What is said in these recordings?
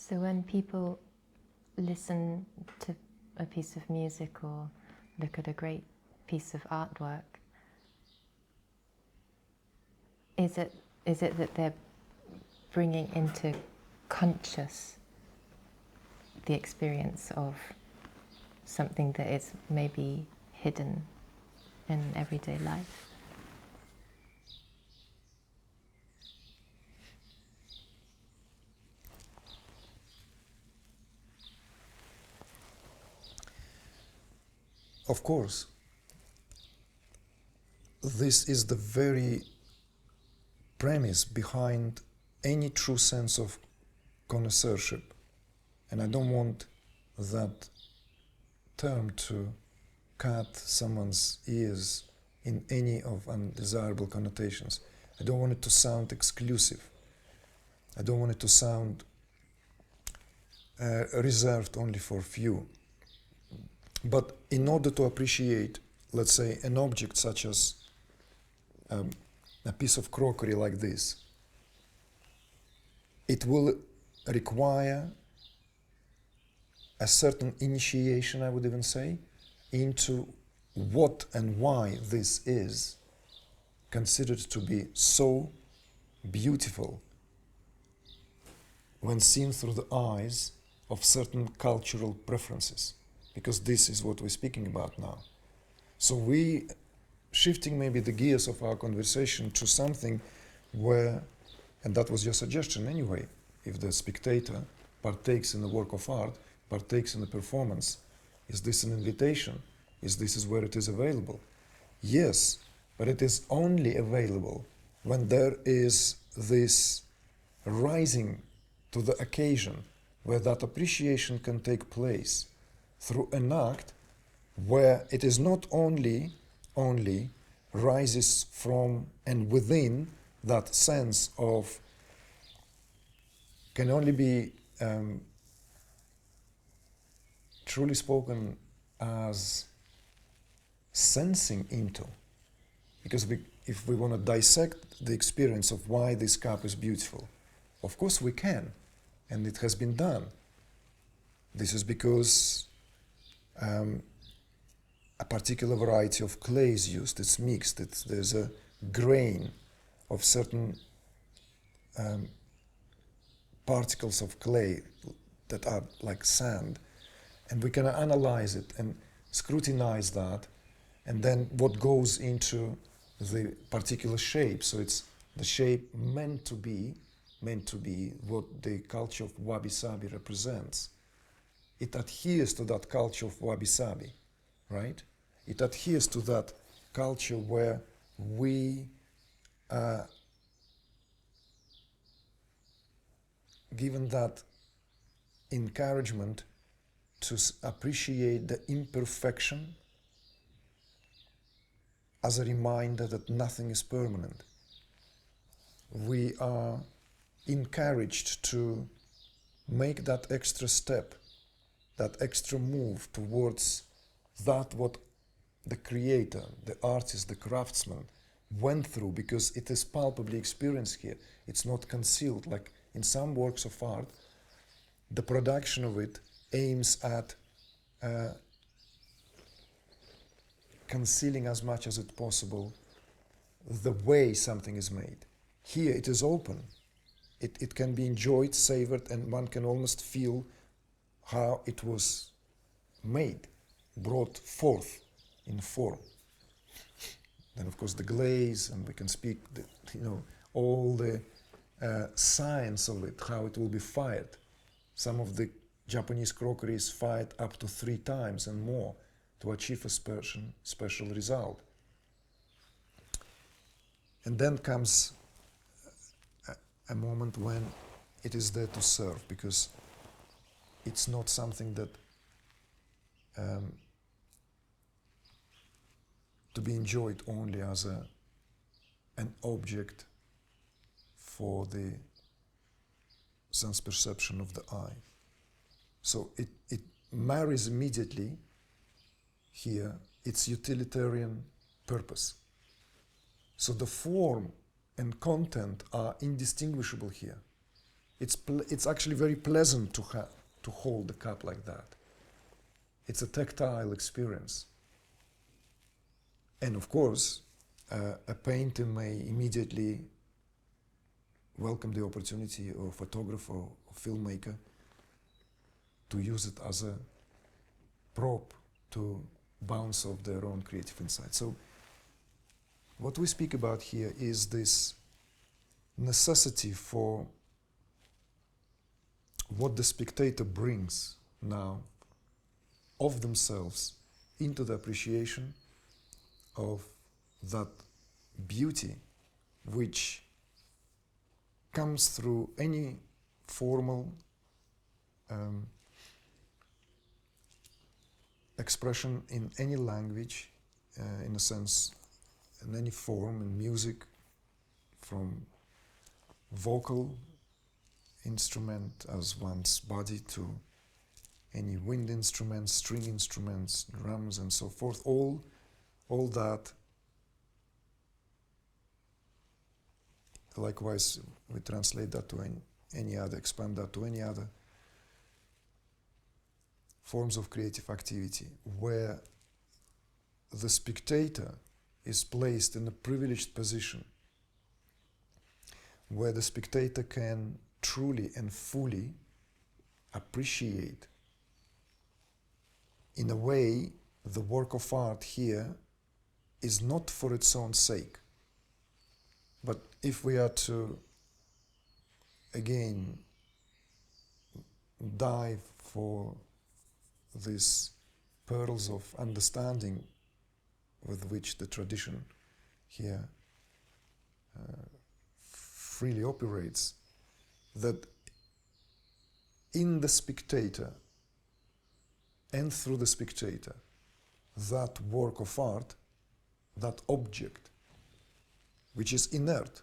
So when people listen to a piece of music or look at a great piece of artwork, is it that they're bringing into conscious the experience of something that is maybe hidden in everyday life? Of course, this is the very premise behind any true sense of connoisseurship. And I don't want that term to cut someone's ears in any of undesirable connotations. I don't want it to sound exclusive. I don't want it to sound reserved only for few. But in order to appreciate, let's say, an object such as a piece of crockery like this, it will require a certain initiation, I would even say, into what and why this is considered to be so beautiful when seen through the eyes of certain cultural preferences, because this is what we're speaking about now. So we shifting maybe the gears of our conversation to something where, and that was your suggestion anyway, if the spectator partakes in the work of art, partakes in the performance, is this an invitation? Is this where it is available? Yes, but it is only available when there is this rising to the occasion where that appreciation can take place through an act where it is not only rises from and within that sense of, can only be truly spoken as sensing into. Because if we want to dissect the experience of why this cup is beautiful, of course we can, and it has been done. This is because a particular variety of clay is used, it's mixed, there's a grain of certain particles of clay that are like sand, and we can analyze it and scrutinize that, and then what goes into the particular shape. So it's the shape meant to be what the culture of wabi-sabi represents. It adheres to that culture of wabi-sabi, right? It adheres to that culture where we are given that encouragement to appreciate the imperfection as a reminder that nothing is permanent. We are encouraged to make that extra step, that extra move towards that what the creator, the artist, the craftsman went through, because it is palpably experienced here. It's not concealed. Like in some works of art, the production of it aims at concealing as much as it possible the way something is made. Here it is open. It can be enjoyed, savored, and one can almost feel how it was made, brought forth in form. Then of course the glaze, and we can speak all the science of it, how it will be fired. Some of the Japanese crockery is fired up to 3 times and more to achieve a special result. And then comes a moment when it is there to serve, because it's not something that to be enjoyed only as an object for the sense perception of the eye. So it marries immediately here its utilitarian purpose. So the form and content are indistinguishable here. It's actually very pleasant to hold the cup like that. It's a tactile experience. And of course, a painter may immediately welcome the opportunity, or a photographer or filmmaker, to use it as a prop to bounce off their own creative insight. So what we speak about here is this necessity for what the spectator brings now of themselves into the appreciation of that beauty which comes through any formal expression in any language, in a sense, in any form, in music, from vocal instrument as one's body to any wind instruments, string instruments, drums, and so forth. All that. Likewise, we translate that to any other, expand that to any other forms of creative activity, where the spectator is placed in a privileged position, where the spectator can truly and fully appreciate, in a way, the work of art here is not for its own sake. But if we are to, again, dive for these pearls of understanding with which the tradition here freely operates, that in the spectator and through the spectator, that work of art, that object, which is inert,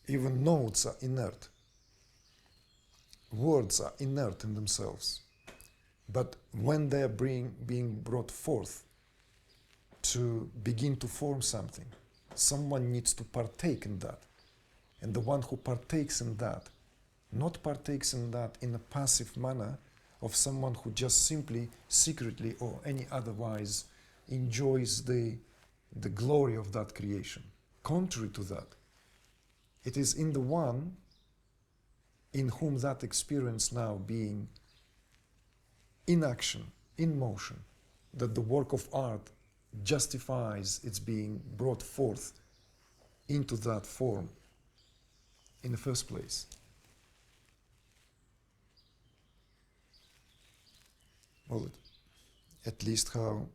even notes are inert, words are inert in themselves, but when they are being brought forth to begin to form something, someone needs to partake in that. And the one who partakes in that, not partakes in that in a passive manner of someone who just simply, secretly, or any otherwise enjoys the glory of that creation. Contrary to that, it is in the one in whom that experience now being in action, in motion, that the work of art justifies its being brought forth into that form in the first place. Well, at least how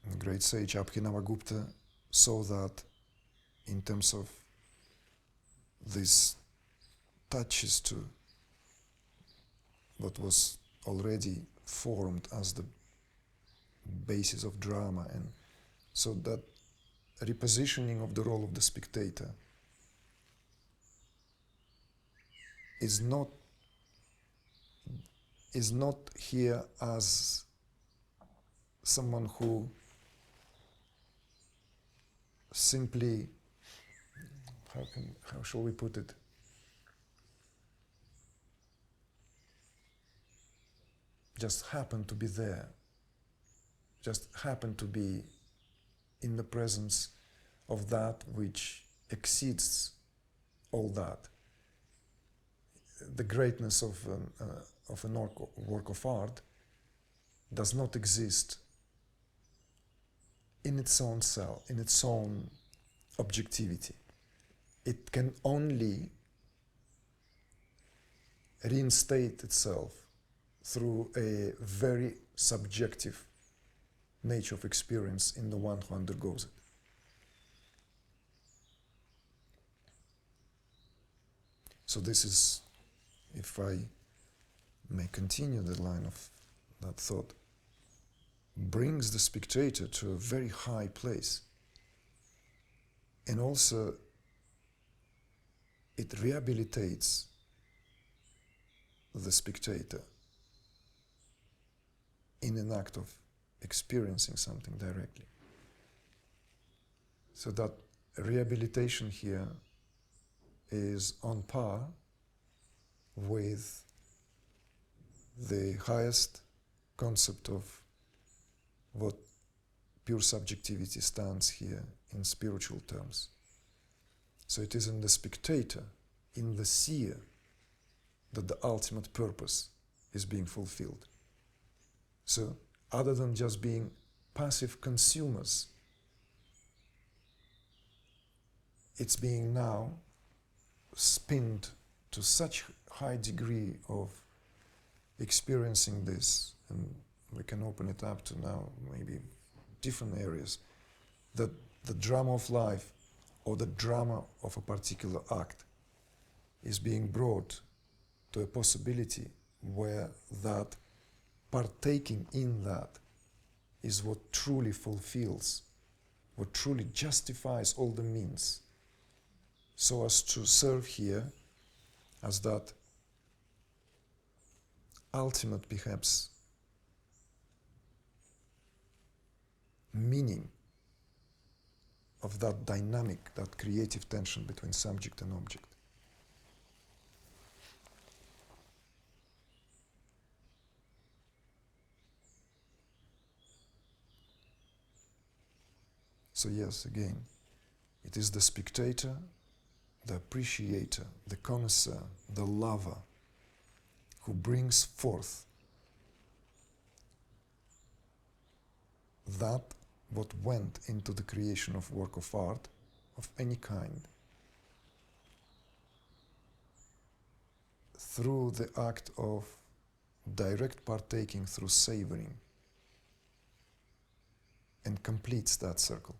the great sage Abhinavagupta saw that in terms of these touches to what was already formed as the basis of drama, and so that repositioning of the role of the spectator is not here as someone who simply, how shall we put it, just happen to be there, just happen to be in the presence of that which exceeds all that. The greatness of an work of art does not exist in its own self, in its own objectivity. It can only reinstate itself through a very subjective nature of experience in the one who undergoes it. So this is, if I may continue the line of that thought, brings the spectator to a very high place, and also it rehabilitates the spectator in an act of experiencing something directly. So that rehabilitation here is on par with the highest concept of what pure subjectivity stands here in spiritual terms. So it is in the spectator, in the seer, that the ultimate purpose is being fulfilled. So, other than just being passive consumers, it's being now spinned to such high degree of experiencing this, and we can open it up to now maybe different areas, that the drama of life or the drama of a particular act is being brought to a possibility where that partaking in that is what truly fulfills, what truly justifies all the means, so as to serve here as that ultimate, perhaps, meaning of that dynamic, that creative tension between subject and object. So yes, again, it is the spectator, the appreciator, the connoisseur, the lover, who brings forth that what went into the creation of work of art of any kind through the act of direct partaking through savoring, and completes that circle.